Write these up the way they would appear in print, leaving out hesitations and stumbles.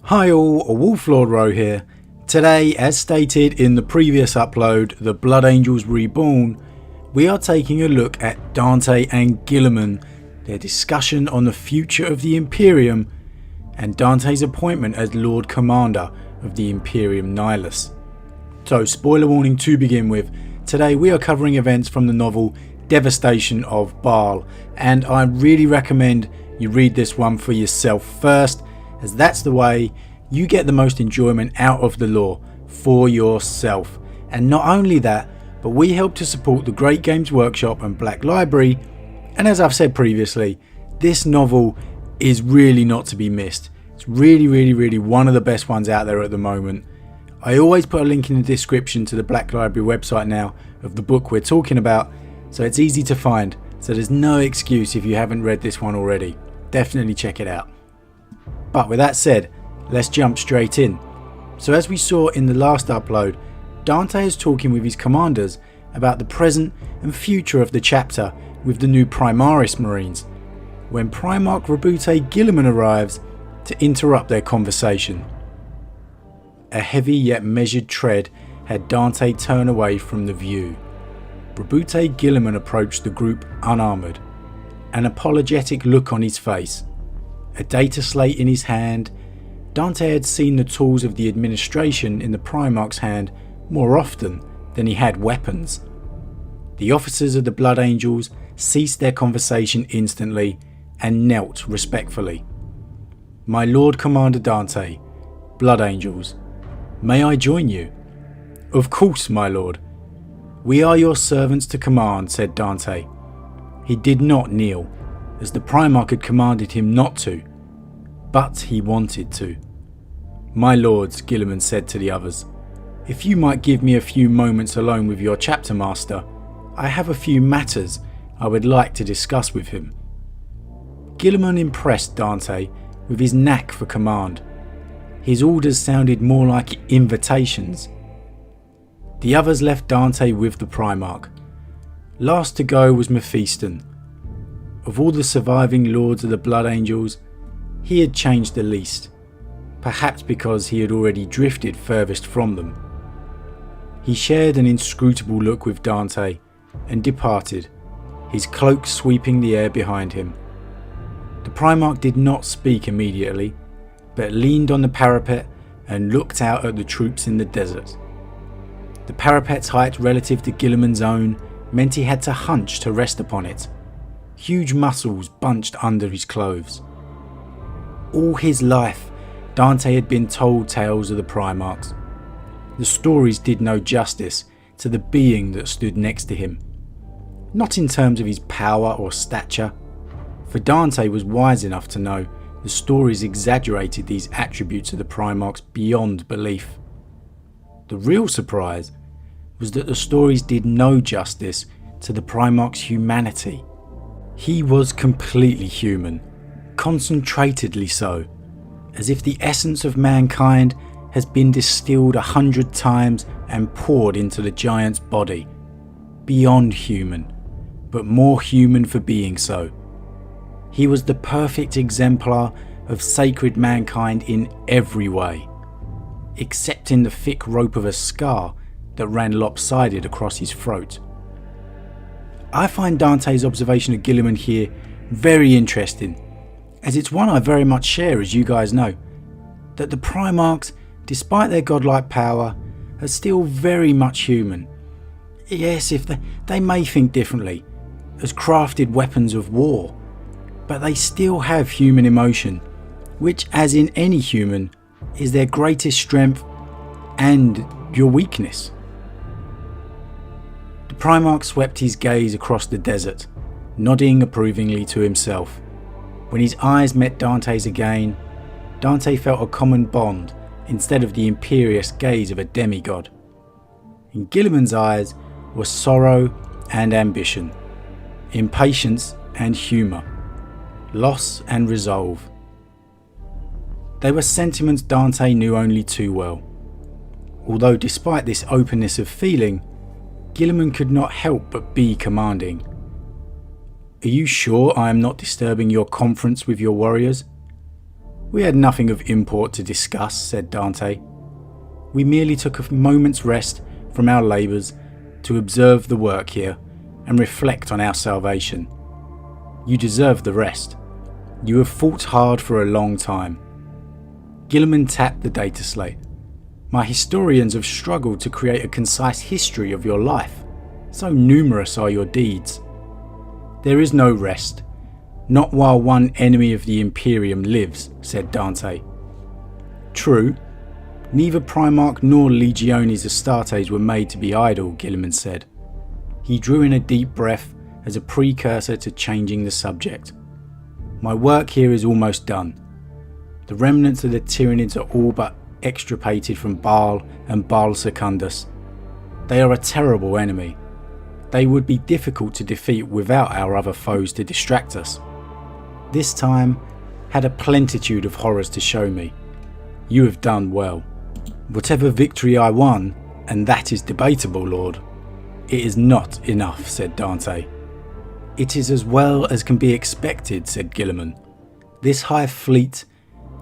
Hi all, Wolf Lord Rho here. Today, as stated in the previous upload, The Blood Angels Reborn, we are taking a look at Dante and Guilliman, their discussion on the future of the Imperium, and Dante's appointment as Lord Commander of the Imperium Nihilus. So, spoiler warning to begin with, today we are covering events from the novel Devastation of Baal, and I really recommend you read this one for yourself first, as that's the way you get the most enjoyment out of the lore for yourself. And not only that, but we help to support the Great Games Workshop and Black Library, and as I've said previously, this novel is really not to be missed. It's really one of the best ones out there at the moment. I always put a link in the description to the Black Library website now of the book we're talking about, so it's easy to find, so there's no excuse if you haven't read this one already. Definitely check it out. But with that said, let's jump straight in. So as we saw in the last upload, Dante is talking with his commanders about the present and future of the chapter with the new Primaris Marines, when Primarch Roboute Guilliman arrives to interrupt their conversation. A heavy yet measured tread had Dante turn away from the view. Roboute Guilliman approached the group unarmoured, an apologetic look on his face. A data slate in his hand, Dante had seen the tools of the administration in the Primarch's hand more often than he had weapons. The officers of the Blood Angels ceased their conversation instantly and knelt respectfully. "My Lord Commander Dante, Blood Angels, may I join you?" "Of course, my lord. We are your servants to command," said Dante. He did not kneel, as the Primarch had commanded him not to, but he wanted to. "My lords," Guilliman said to the others, "if you might give me a few moments alone with your chapter master, I have a few matters I would like to discuss with him." Guilliman impressed Dante with his knack for command. His orders sounded more like invitations. The others left Dante with the Primarch. Last to go was Mephiston. Of all the surviving lords of the Blood Angels, he had changed the least, perhaps because he had already drifted furthest from them. He shared an inscrutable look with Dante and departed, his cloak sweeping the air behind him. The Primarch did not speak immediately, but leaned on the parapet and looked out at the troops in the desert. The parapet's height relative to Guilliman's own meant he had to hunch to rest upon it. Huge muscles bunched under his clothes. All his life, Dante had been told tales of the Primarchs. The stories did no justice to the being that stood next to him. Not in terms of his power or stature, for Dante was wise enough to know the stories exaggerated these attributes of the Primarchs beyond belief. The real surprise was that the stories did no justice to the Primarch's humanity. He was completely human, concentratedly so, as if the essence of mankind has been distilled 100 times and poured into the giant's body. Beyond human, but more human for being so. He was the perfect exemplar of sacred mankind in every way, except in the thick rope of a scar that ran lopsided across his throat. I find Dante's observation of Guilliman here very interesting, as it's one I very much share, as you guys know, that the Primarchs, despite their godlike power, are still very much human. Yes, if they may think differently, as crafted weapons of war, but they still have human emotion, which, as in any human, is their greatest strength and your weakness. The Primarch swept his gaze across the desert, nodding approvingly to himself. When his eyes met Dante's again, Dante felt a common bond instead of the imperious gaze of a demigod. In Guilliman's eyes were sorrow and ambition, impatience and humour, loss and resolve. They were sentiments Dante knew only too well, although despite this openness of feeling, Guilliman could not help but be commanding. "Are you sure I am not disturbing your conference with your warriors?" We had nothing of import to discuss, said Dante. We merely took a moment's rest from our labours to observe the work here and reflect on our salvation. You deserve the rest. You have fought hard for a long time. Guilliman tapped the data slate. My historians have struggled to create a concise history of your life. So numerous are your deeds. There is no rest. Not while one enemy of the Imperium lives, said Dante. True. Neither Primarch nor Legiones Astartes were made to be idle, Guilliman said. He drew in a deep breath as a precursor to changing the subject. My work here is almost done. The remnants of the Tyranids are all but extirpated from Baal and Baal Secundus. They are a terrible enemy. They would be difficult to defeat without our other foes to distract us. This time had a plenitude of horrors to show me. You have done well. Whatever victory I won, and that is debatable, Lord, it is not enough, said Dante. It is as well as can be expected, said Guilliman. This High Fleet,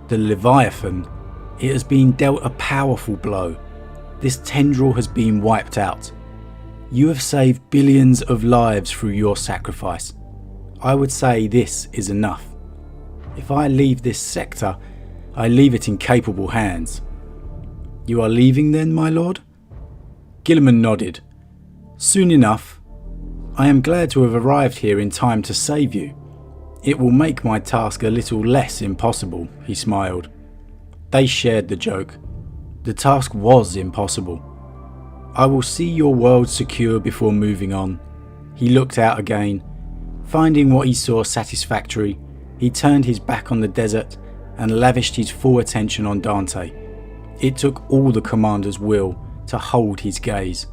the Leviathan, it has been dealt a powerful blow. This tendril has been wiped out. You have saved billions of lives through your sacrifice. I would say this is enough. If I leave this sector, I leave it in capable hands. You are leaving then, my lord? Guilliman nodded. Soon enough. I am glad to have arrived here in time to save you. It will make my task a little less impossible, he smiled. They shared the joke. The task was impossible. I will see your world secure before moving on. He looked out again. Finding what he saw satisfactory, he turned his back on the desert and lavished his full attention on Dante. It took all the commander's will to hold his gaze.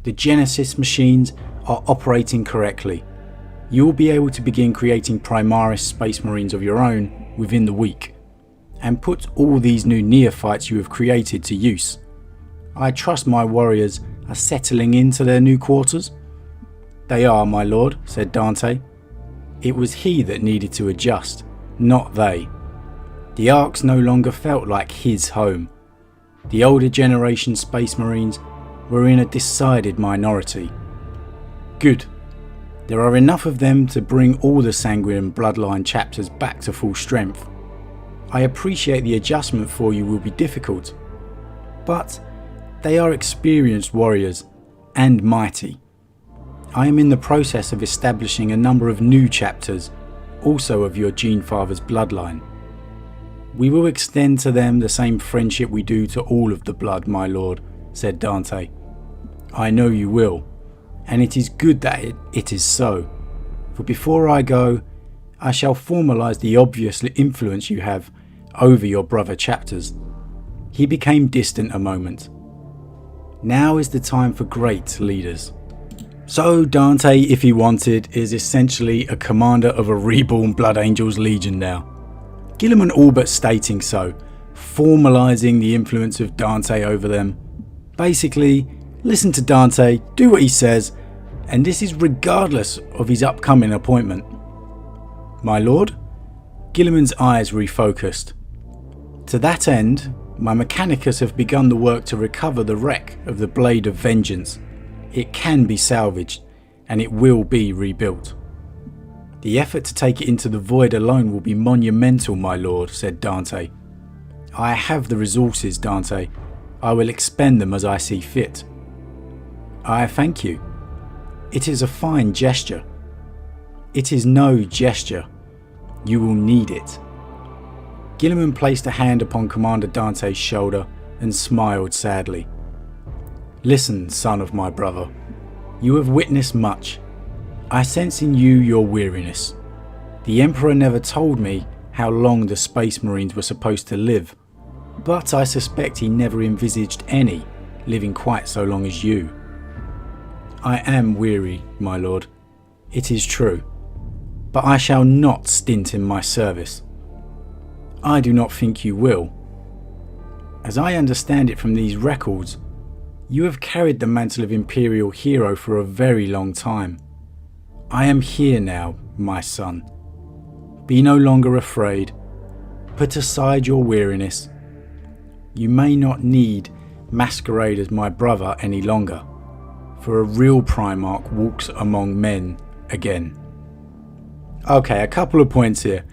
The Genesis machines are operating correctly. You will be able to begin creating Primaris Space Marines of your own within the week, and put all these new neophytes you have created to use. I trust my warriors are settling into their new quarters. They are, my lord, said Dante. It was he that needed to adjust, not they. The Arks no longer felt like his home. The older generation Space Marines were in a decided minority. Good. There are enough of them to bring all the Sanguine bloodline chapters back to full strength. I appreciate the adjustment for you will be difficult, but they are experienced warriors and mighty. I am in the process of establishing a number of new chapters, also of your Gene Father's bloodline. We will extend to them the same friendship we do to all of the blood, my lord, said Dante. I know you will, and it is good that it is so, for before I go, I shall formalise the obvious influence you have over your brother chapters. He became distant a moment. Now is the time for great leaders. So Dante, if he wanted, is essentially a commander of a reborn Blood Angels Legion now. Guilliman all but stating so, formalising the influence of Dante over them. Basically, listen to Dante, do what he says, and this is regardless of his upcoming appointment. My lord? Guilliman's eyes refocused. To that end, my Mechanicus have begun the work to recover the wreck of the Blade of Vengeance. It can be salvaged, and it will be rebuilt. The effort to take it into the void alone will be monumental, my lord, said Dante. I have the resources, Dante. I will expend them as I see fit. I thank you. It is a fine gesture. It is no gesture. You will need it. Guilliman placed a hand upon Commander Dante's shoulder and smiled sadly. Listen, son of my brother. You have witnessed much. I sense in you your weariness. The Emperor never told me how long the Space Marines were supposed to live, but I suspect he never envisaged any living quite so long as you. I am weary, my lord. It is true, but I shall not stint in my service. I do not think you will. As I understand it from these records, you have carried the mantle of Imperial Hero for a very long time. I am here now, my son. Be no longer afraid. Put aside your weariness. You may not need masquerade as my brother any longer, for a real Primarch walks among men again. Okay, a couple of points here.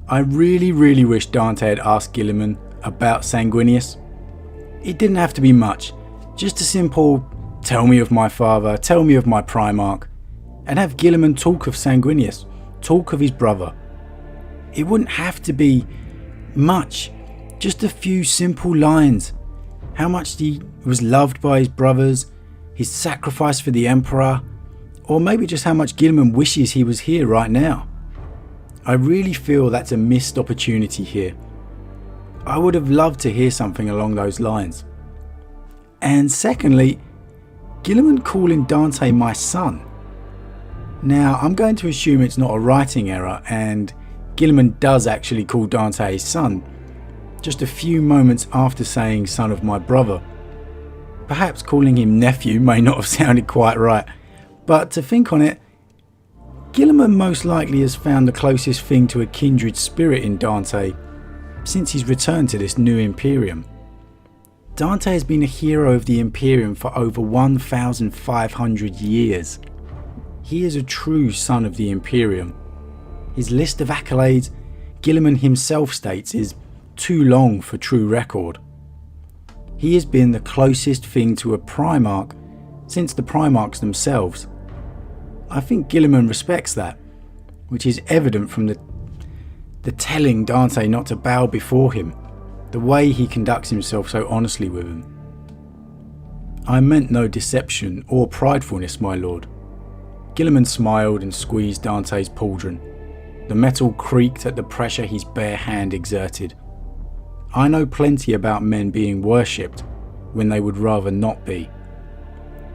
I really wish Dante had asked Guilliman about Sanguinius. It didn't have to be much, just a simple tell me of my father, tell me of my Primarch, and have Guilliman talk of Sanguinius, talk of his brother. It wouldn't have to be much, just a few simple lines. How much he was loved by his brothers, his sacrifice for the Emperor, or maybe just how much Guilliman wishes he was here right now. I really feel that's a missed opportunity here. I would have loved to hear something along those lines. And secondly, Guilliman calling Dante my son. Now, I'm going to assume it's not a writing error, and Guilliman does actually call Dante his son, just a few moments after saying son of my brother. Perhaps calling him nephew may not have sounded quite right, but to think on it, Guilliman most likely has found the closest thing to a kindred spirit in Dante since he's returned to this new Imperium. Dante has been a hero of the Imperium for over 1,500 years. He is a true son of the Imperium. His list of accolades, Guilliman himself states, is too long for true record. He has been the closest thing to a Primarch since the Primarchs themselves. I think Guilliman respects that, which is evident from the telling Dante not to bow before him, the way he conducts himself so honestly with him. I meant no deception or pridefulness, my lord. Guilliman smiled and squeezed Dante's pauldron. The metal creaked at the pressure his bare hand exerted. I know plenty about men being worshipped when they would rather not be.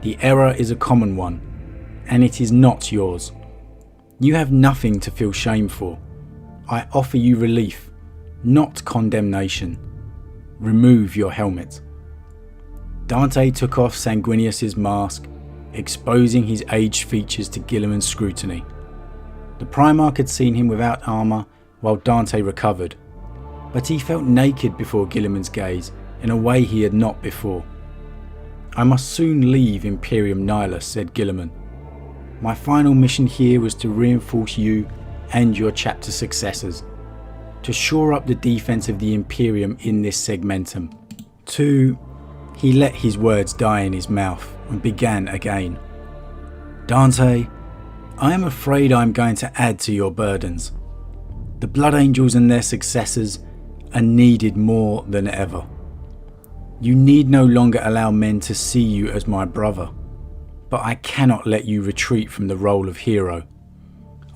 The error is a common one, and it is not yours. You have nothing to feel shame for. I offer you relief, not condemnation. Remove your helmet. Dante took off Sanguinius's mask, exposing his aged features to Guilliman's scrutiny. The Primarch had seen him without armour while Dante recovered, but he felt naked before Guilliman's gaze in a way he had not before. I must soon leave Imperium Nihilus, said Guilliman. My final mission here was to reinforce you and your chapter successors, to shore up the defense of the Imperium in this segmentum. He let his words die in his mouth and began again. Dante, I am afraid I am going to add to your burdens. The Blood Angels and their successors are needed more than ever. You need no longer allow men to see you as my brother, but I cannot let you retreat from the role of hero.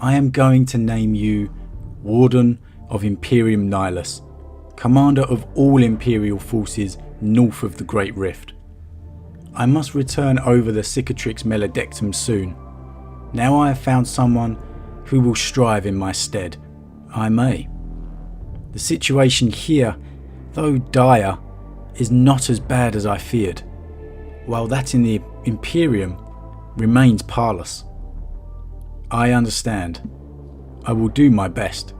I am going to name you Warden of Imperium Nihilus, commander of all Imperial forces north of the Great Rift. I must return over the Cicatrix Maledictum soon. Now I have found someone who will strive in my stead. I may. The situation here, though dire, is not as bad as I feared, while that in the Imperium remains parlous. I understand. I will do my best.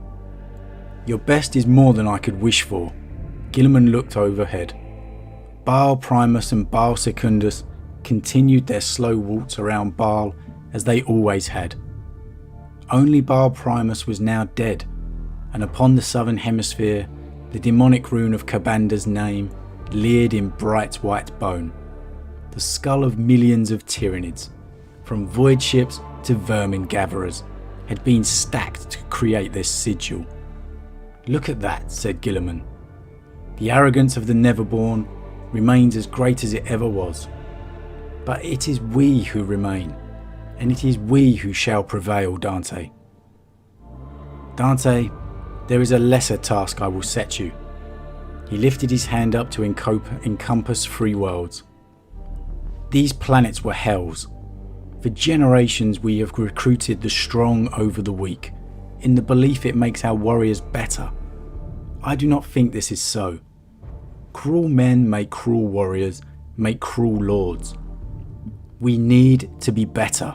Your best is more than I could wish for. Guilliman looked overhead. Baal Primus and Baal Secundus continued their slow waltz around Baal as they always had. Only Baal Primus was now dead, and upon the southern hemisphere the demonic rune of Kabanda's name leered in bright white bone. The skull of millions of Tyranids, from void ships to vermin gatherers, had been stacked to create this sigil. Look at that, said Guilliman. The arrogance of the Neverborn remains as great as it ever was. But it is we who remain, and it is we who shall prevail, Dante. Dante, there is a lesser task I will set you. He lifted his hand up to encompass 3 worlds. These planets were hells. For generations we have recruited the strong over the weak, in the belief it makes our warriors better. I do not think this is so. Cruel men make cruel warriors, make cruel lords. We need to be better.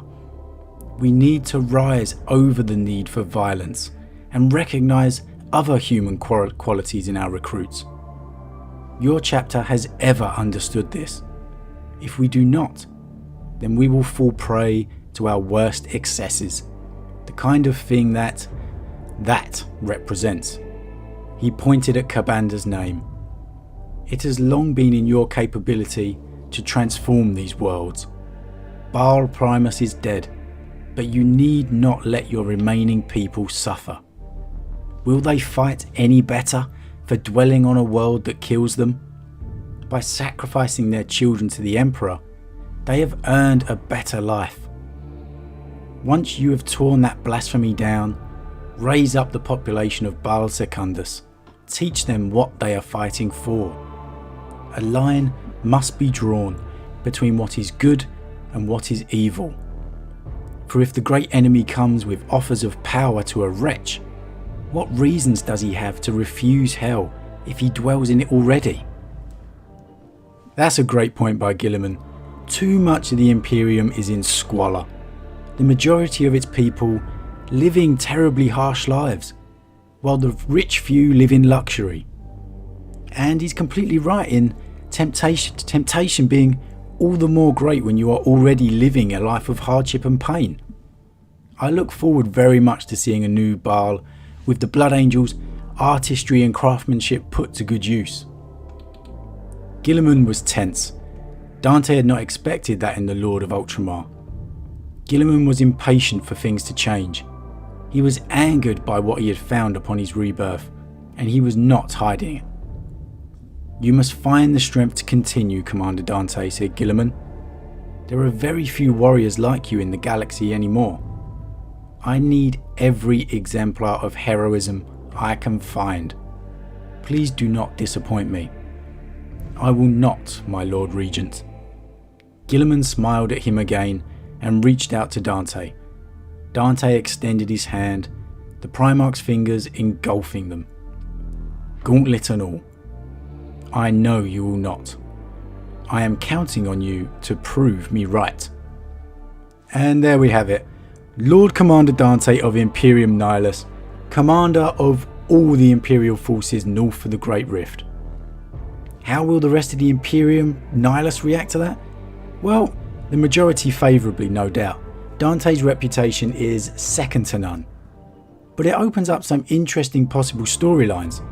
We need to rise over the need for violence and recognise other human qualities in our recruits. Your chapter has ever understood this. If we do not, then we will fall prey to our worst excesses, the kind of thing that represents. He pointed at Kabanda's name. It has long been in your capability to transform these worlds. Baal Primus is dead, but you need not let your remaining people suffer. Will they fight any better for dwelling on a world that kills them? By sacrificing their children to the Emperor, they have earned a better life. Once you have torn that blasphemy down, raise up the population of Baal Secundus. Teach them what they are fighting for. A line must be drawn between what is good and what is evil. For if the great enemy comes with offers of power to a wretch, what reasons does he have to refuse hell if he dwells in it already? That's a great point by Guilliman. Too much of the Imperium is in squalor. The majority of its people living terribly harsh lives, while the rich few live in luxury. And he's completely right in temptation being all the more great when you are already living a life of hardship and pain. I look forward very much to seeing a new Baal with the Blood Angels' artistry and craftsmanship put to good use. Guilliman was tense. Dante had not expected that in the Lord of Ultramar. Guilliman was impatient for things to change. He was angered by what he had found upon his rebirth, and he was not hiding it. You must find the strength to continue, Commander Dante, said Guilliman. There are very few warriors like you in the galaxy anymore. I need every exemplar of heroism I can find. Please do not disappoint me. I will not, my Lord Regent. Guilliman smiled at him again and reached out to Dante. Dante extended his hand, the Primarch's fingers engulfing them. Gauntlet and all. I know you will not. I am counting on you to prove me right. And there we have it. Lord Commander Dante of Imperium Nihilus, commander of all the Imperial forces north of the Great Rift. How will the rest of the Imperium Nihilus react to that? Well, the majority favourably, no doubt. Dante's reputation is second to none. But it opens up some interesting possible storylines.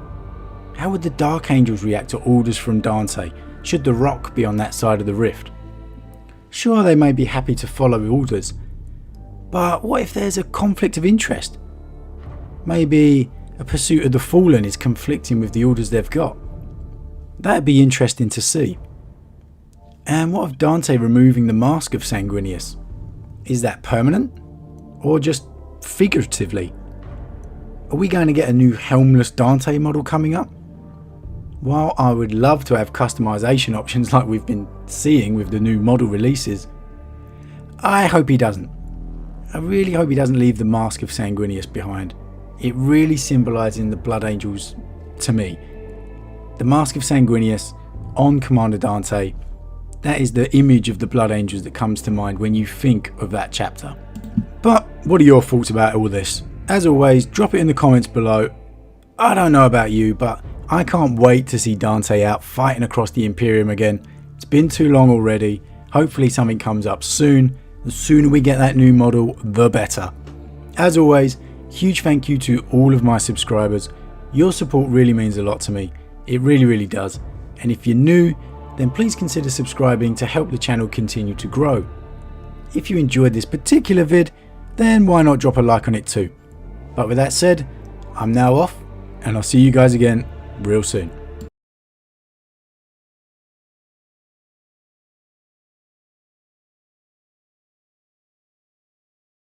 How would the Dark Angels react to orders from Dante, should the Rock be on that side of the rift? Sure, they may be happy to follow orders, but what if there's a conflict of interest? Maybe a pursuit of the Fallen is conflicting with the orders they've got. That'd be interesting to see. And what of Dante removing the mask of Sanguinius? Is that permanent? Or just figuratively? Are we going to get a new helmless Dante model coming up? While I would love to have customization options like we've been seeing with the new model releases, I hope he doesn't. I really hope he doesn't leave the mask of Sanguinius behind. It really symbolises the Blood Angels to me. The mask of Sanguinius on Commander Dante, that is the image of the Blood Angels that comes to mind when you think of that chapter. But what are your thoughts about all this? As always, drop it in the comments below. I don't know about you, but I can't wait to see Dante out fighting across the Imperium again. It's been too long already. Hopefully something comes up soon. The sooner we get that new model, the better. As always, huge thank you to all of my subscribers. Your support really means a lot to me. It really does. And if you're new, then please consider subscribing to help the channel continue to grow. If you enjoyed this particular vid, then why not drop a like on it too. But with that said, I'm now off, and I'll see you guys again real soon.